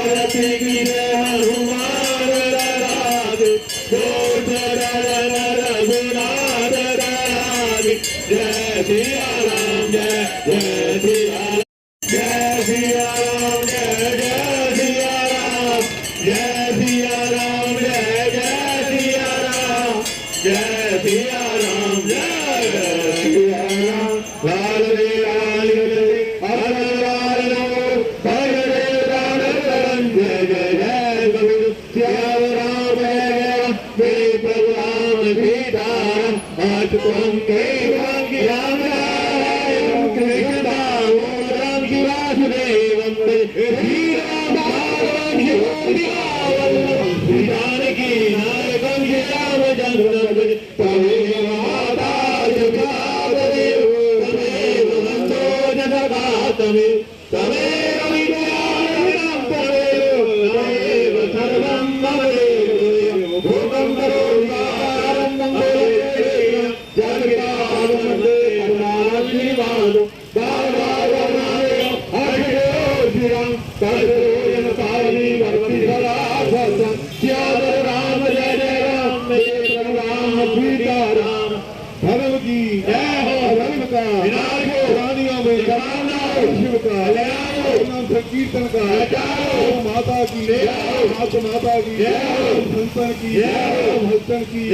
आरती की जय हनुमान राधे कोट रघुनाथ राधे जय सिया राम जय सिया जय सिया राम जय सिया राम जय सिया राम जय सिया राम जय सिया राम जय सिया राम लाल रे लाल रे हर लाल रो हर रे लाल रंग जय जय गोविंद श्याम राम जय प्रभु राम सीता आज तुम के राम राम कृष्ण राम की वासुदेव श्री राम जानकी नायकं श्याम जगन्नाथ तमेव माता जगदेव तमेव बंधो जगदातमे तमेव विद्यां तमेव सर्वं ममेव भूतं करोमि मंगलेन जगदानंद करुणानिवाद दावावनाय हरिओ करुण पावनी भक्ति सदा श्याम राम जय जय राम राम सीता राम धर्म की जय हो धर्म का विनाश हो रानियों में जमाना शिव का ले आओ नाम संकीर्तन का बचाओ माता की जय हो माता की जय हो संतन की जय हो भक्तन की